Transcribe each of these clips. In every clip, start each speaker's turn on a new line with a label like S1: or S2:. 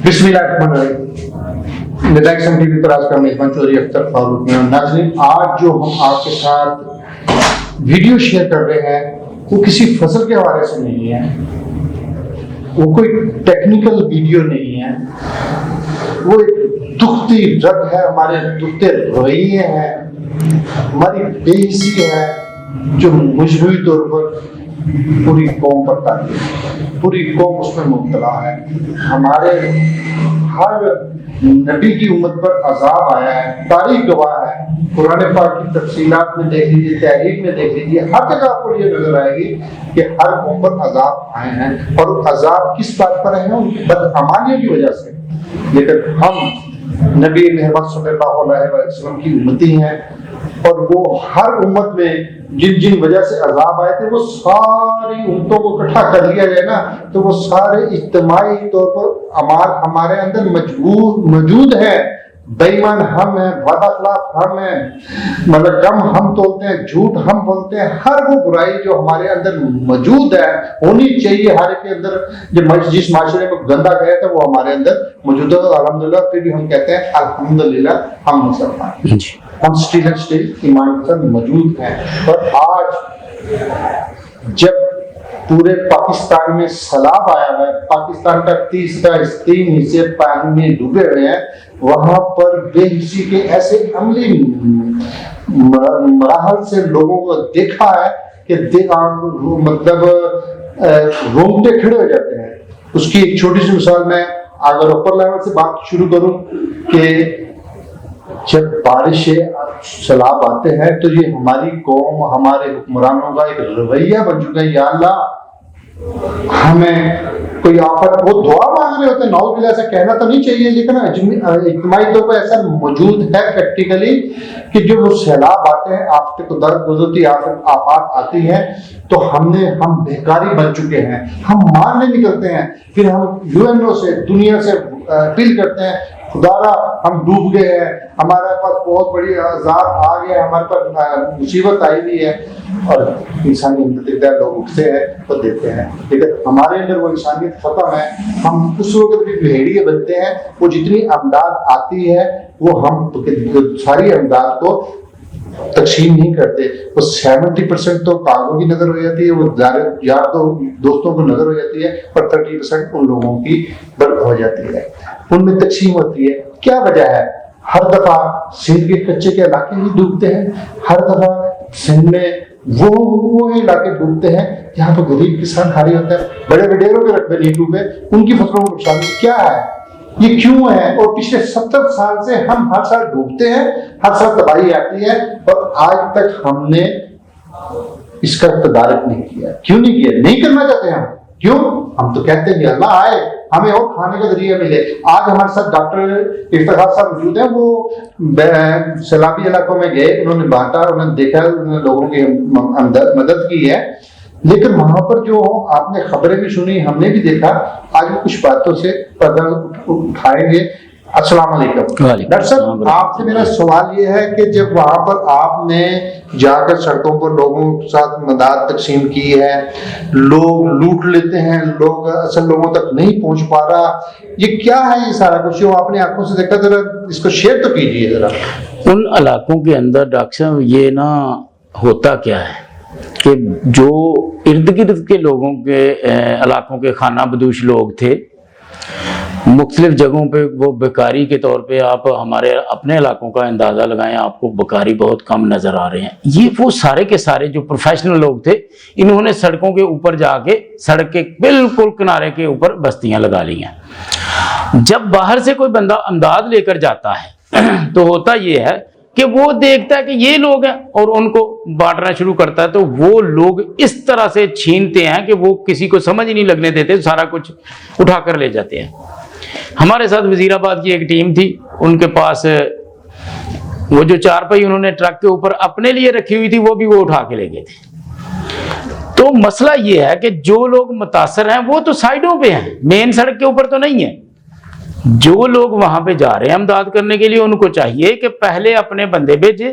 S1: بسم اللہ الرحمن الرحیم۔ ریڈیکشن ٹی وی پر آج کا میزبان چودھری اختر فاروق میں ناظرین، آج جو ہم آپ کے ساتھ ویڈیو شیئر کر رہے ہیں وہ کسی فصل کے حوالے سے نہیں ہے، وہ کوئی ٹیکنیکل ویڈیو نہیں ہے، وہ ایک دکھتی رگ ہے، ہمارے دکھتے رویے ہیں، ہماری بے حسی ہے جو مجموعی طور پر پوری قوم پر تاری ہے، پوری قوم اس میں مبتلا ہے۔ ہمارے ہر نبی کی امت پر عذاب آیا ہے، تاریخ گواہ ہے، قرآن پاک کی تفصیلات میں دیکھ لیجیے، تحریر میں دیکھ لیجیے، ہر جگہ آپ کو یہ نظر آئے گی کہ ہر قوم پر عذاب آئے ہیں، اور عذاب کس بات پر ہیں؟ ان کی بدعمالیوں کی وجہ سے۔ لیکن ہم نبی محمد صلی اللہ علیہ وسلم کی امتی ہیں، اور وہ ہر امت میں جن وجہ سے عذاب آئے تھے وہ ساری امتوں کو اکٹھا کر لیا جائے نا تو وہ سارے اجتماعی طور پر اعمال ہمارے اندر موجود ہیں۔ بے ایمان ہم ہیں، وعدہ خلاف ہم ہیں، مطلب کم ہم تولتے ہیں، جھوٹ ہم بولتے ہیں، ہر وہ برائی جو ہمارے اندر موجود ہے ہونی چاہیے ہر کے اندر، جس معاشرے میں گندا گیا تھا وہ ہمارے اندر موجود ہے۔ الحمدللہ پھر بھی ہم کہتے ہیں الحمدللہ ہم مسلمان ہیں، ہم سٹیل ایمان کے ساتھ موجود ہیں۔ اور آج جب پورے پاکستان میں سیلاب آیا ہے، پاکستان کا 3 حصے پانی میں ڈوبے ہوئے ہیں، وہاں پر بے حسی کے ایسے عملی مراحل سے لوگوں کو دیکھا ہے کہ مطلب رونگٹے کھڑے ہو جاتے ہیں۔ اس کی ایک چھوٹی سی مثال میں اگر اوپر لیول سے بات شروع کروں کہ جب بارشیں سیلاب آتے ہیں تو یہ ہماری قوم، ہمارے حکمرانوں کا ایک رویہ بن چکا ہے، یا اللہ ہمیں کوئی آفت، وہ دعا مانگ رہے ہوتے ہیں، نعوذ باللہ، ایسا کہنا تو نہیں چاہیے لیکن اجتماعی طور پر ایسا موجود ہے پریکٹیکلی کہ جو وہ سیلاب آتے ہیں، قدرتی آفات آتی ہیں تو ہم بہکاری بن چکے ہیں، ہم ماننے نکلتے ہیں، پھر ہم UN سے، دنیا سے اپیل کرتے ہیں، خدارا ہم ڈوب گئے ہیں، ہمارے پاس بہت بڑی عذاب آ گیا ہے، ہمارے پاس مصیبت آئی ہوئی ہے، اور انسانی لوگ اٹھتے ہیں تو دیتے ہیں، لیکن ہمارے اندر وہ انسانیت ختم ہے۔ ہم اس وقت بھی بھیڑیے بنتے ہیں، وہ جتنی امداد آتی ہے وہ ہم ساری امداد کو تقسیم نہیں کرتے، وہ 70% تو کاغذوں کی نظر ہو جاتی ہے، وہ یار دوستوں کو نظر ہو جاتی ہے، اور 30% ان لوگوں کی ہو جاتی ہے، ان میں تقسیم ہوتی ہے۔ کیا وجہ ہے؟ ہر دفعہ سندھ کے کچے کے علاقے ہی ڈوبتے ہیں، ہر دفعہ سندھ میں وہ علاقے ڈوبتے ہیں جہاں پہ غریب کسان حاری ہوتا ہے، بڑے وڈیروں کے رقبے نہیں ڈوبے، ان کی فصلوں کو نقصان کیا ہے؟ یہ کیوں ہے؟ اور پچھلے 70 سال سے ہم ہر سال ڈوبتے ہیں، ہر سال تباہی آتی ہے، اور آج تک ہم نے اس کا تدارک نہیں کیا۔ کیوں نہیں کیا؟ نہیں کرنا چاہتے ہم۔ کیوں؟ ہم تو کہتے ہیں کہ اللہ آئے ہمیں اور کھانے کا ذریعہ ملے۔ آج ہمارے ساتھ ڈاکٹر افتخار صاحب موجود ہیں، وہ سیلابی علاقوں میں گئے، انہوں نے بانٹا، انہوں نے دیکھا، انہوں نے لوگوں کی مدد کی ہے، لیکن وہاں پر جو آپ نے خبریں بھی سنی، ہم نے بھی دیکھا، آج وہ کچھ باتوں سے پردہ اٹھائیں گے۔ السلام علیکم ڈاکٹر صاحب، آپ سے میرا سوال یہ ہے کہ جب وہاں پر آپ نے جا کر سڑکوں پر لوگوں کے ساتھ مدد تقسیم کی ہے، لوگ لوٹ لیتے ہیں، لوگ اصل لوگوں تک نہیں پہنچ پا رہا، یہ کیا ہے؟ یہ سارا کچھ جو آپ نے آنکھوں سے دیکھا، ذرا اس کو شیئر تو کیجیے ذرا۔
S2: ان علاقوں کے اندر ڈاکٹر صاحب یہ نا ہوتا کیا ہے کہ جو ارد گرد کے لوگوں کے علاقوں کے خانہ بدوش لوگ تھے، مختلف جگہوں پہ وہ بیکاری کے طور پہ، آپ ہمارے اپنے علاقوں کا اندازہ لگائیں، آپ کو بیکاری بہت کم نظر آ رہے ہیں۔ یہ وہ سارے کے سارے جو پروفیشنل لوگ تھے، انہوں نے سڑکوں کے اوپر جا کے سڑک کے بالکل کنارے کے اوپر بستیاں لگا لی ہیں۔ جب باہر سے کوئی بندہ امداد لے کر جاتا ہے تو ہوتا یہ ہے کہ وہ دیکھتا ہے کہ یہ لوگ ہیں اور ان کو بانٹنا شروع کرتا ہے، تو وہ لوگ اس طرح سے چھینتے ہیں کہ وہ کسی کو سمجھ نہیں لگنے دیتے، سارا کچھ اٹھا کر لے جاتے ہیں۔ ہمارے ساتھ وزیر آباد کی ایک ٹیم تھی، ان کے پاس وہ جو 4 پہی انہوں نے ٹرک کے اوپر اپنے لیے رکھی ہوئی تھی، وہ بھی وہ اٹھا کے لے گئے تھے۔ تو مسئلہ یہ ہے کہ جو لوگ متاثر ہیں وہ تو سائڈوں پہ ہیں، مین سڑک کے اوپر تو نہیں ہے۔ جو لوگ وہاں پہ جا رہے ہیں امداد کرنے کے لیے، ان کو چاہیے کہ پہلے اپنے بندے بھیجے،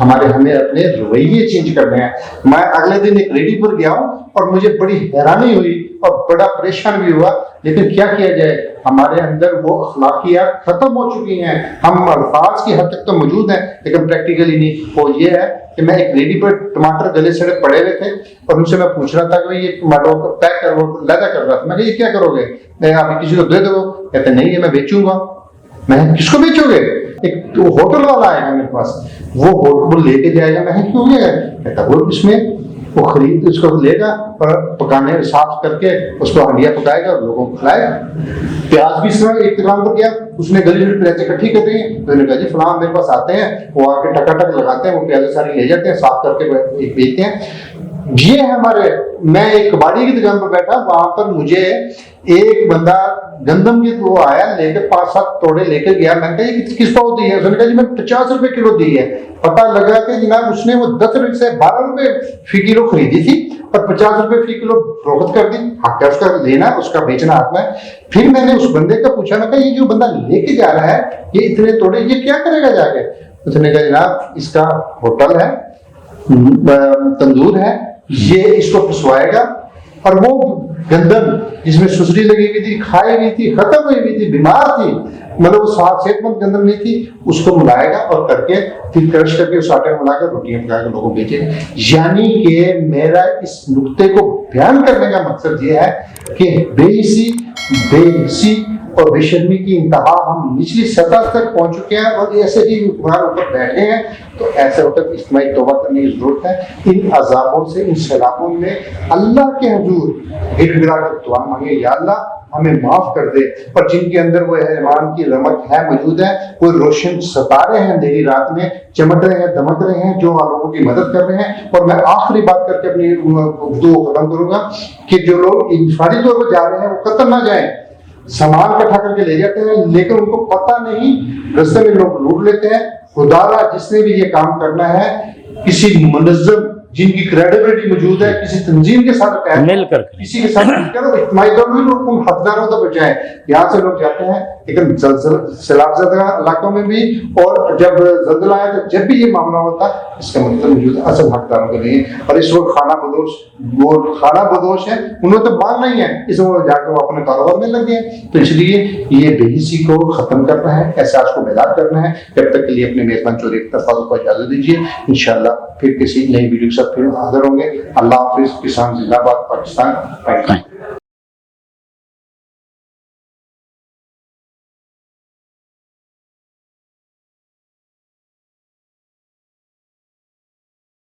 S1: ہمیں اپنے رویے چینج کرنے ہیں. میں اگلے دن ایک ریڈی پر گیا ہوں اور مجھے بڑی حیرانی ہوئی اور بڑا پریشان بھی ہوا, لیکن کیا کیا جائے, ہمارے اندر وہ اخلاقیات ختم ہو چکی ہیں. ہم الفاظ کی حد تک تو موجود ہیں لیکن پریکٹیکلی نہیں. وہ یہ ہے کہ میں ایک ریڈی پر ٹماٹر گلے سڑے پڑے ہوئے تھے اور ان سے میں پوچھ رہا تھا کہ یہ ٹماٹر کو پیک کر, وہ لہدا کر رہا تھا. میں کہ یہ کیا کرو گے, میں آپ کسی کو دے دو. کہتے نہیں یہ میں بیچوں گا. میں کس کو بیچو گے؟ ایک ہوٹل والا آئے گا میرے پاس, وہ لے کے جائے گا. میں کیوں گیا؟ کہتا وہ اس میں وہ خرید اس کو لے گا اور پکانے صاف کر کے اس کو ہنڈیا پکائے گا اور لوگوں کو کھلائے گا. پیاز بھی اس طرح ایک دکان پر گیا, اس نے گلی گلی پیاز اکٹھی کر دی. تو نے کہا جی فلاں میرے پاس آتے ہیں, وہ آ کے ٹکا ٹک لگاتے ہیں, وہ پیاز ساری لے جاتے ہیں, صاف کر کے بیچتے ہیں. یہ ہمارے, میں ایک کباڑی کی دکان پر بیٹھا, وہاں پر مجھے ایک بندہ گندم کی وہ آیا لے کے 5-7 توڑے لے کے گیا. میں نے کہا یہ کس پاؤ دی ہے؟ اس نے کہا جی میں 50 روپے کلو دی ہے. پتہ لگا کہ جناب اس نے وہ 10 روپے سے 12 روپے فی کلو خریدی تھی اور 50 روپے فی کلو فروخت کر دی. حق ہے اس کا لینا, اس کا بیچنا ہاتھ میں. پھر میں نے اس بندے کا پوچھا, میں کہا یہ جو بندہ لے کے جا رہا ہے یہ اتنے توڑے یہ کیا کرے گا جا کے؟ اس نے کہا جناب اس کا ہوٹل ہے, تندور ہے, یہ اس کو پسوائے گا اور وہ گندم جس میں سسری لگی ہوئی تھی, کھائی ہوئی تھی, ختم ہوئی ہوئی تھی, بیمار تھی, مطلب وہ صحت مند گندم نہیں تھی, اس کو ملائے گا اور کر کے پھر کرش کر کے اس آٹے میں ملا کر روٹیاں پکا کے لوگوں کو بیچے. یعنی کہ میرا اس نقطے کو بیان کرنے کا مقصد یہ ہے کہ بے حسی اور بے شرمی کی انتہا ہم نچلی سطح تک پہنچ چکے ہیں اور ایسے ہی حکمران اوپر بیٹھے ہیں. تو ایسے وقت اجتماعی توبہ کرنے کی ضرورت ہے. ان عذابوں سے, ان سیلابوں میں اللہ کے حضور گڑ گڑا کر دعا مانگے, یا اللہ ہمیں معاف کر دے. اور جن کے اندر وہ ایمان کی رمق ہے, موجود ہے, وہ روشن ستارے ہیں اندھیری رات میں, چمک رہے ہیں, دمک رہے ہیں, جو لوگوں کی مدد کر رہے ہیں. اور میں آخری بات کر کے اپنی گفتگو کو ختم کروں گا کہ جو لوگ انفرادی طور پر جا رہے ہیں وہ قتل نہ جائیں, سامان اکٹھا کر کے لے جاتے ہیں لیکن ان کو پتہ نہیں, رستے میں لوگ لوٹ لیتے ہیں. خدا را جس نے بھی یہ کام کرنا ہے, کسی منظم جن کی کریڈیبلٹی موجود ہے, کسی تنظیم کے ساتھ
S2: مل کر
S1: کسی کے ساتھ کرو, اجتماعی طور پر لوگ ان حقداروں تک بچائیں. یہاں سے لوگ جاتے ہیں لیکن سیلاب زدہ علاقوں میں بھی, اور جب زلزلہ آیا تو جب بھی یہ معاملہ ہوتا اس کا مطلب موجود ہے اصل حقداروں کے لیے. اور اس وقت خانہ بدوش ہے, انہوں تو مان نہیں ہے, اس میں جا کے وہ اپنے کاروبار میں لگ گئے. تو اس لیے یہ بے حسی کو ختم کرنا ہے, احساس کو بیدار کرنا ہے. جب تک کے لیے اپنے میزبان چوری اختفاق کو اجازت دیجیے. انشاءاللہ پھر کسی نئی ویڈیو کے ساتھ پھر حاضر ہوں گے. اللہ حافظ. کسان زندہ باد, پاکستان.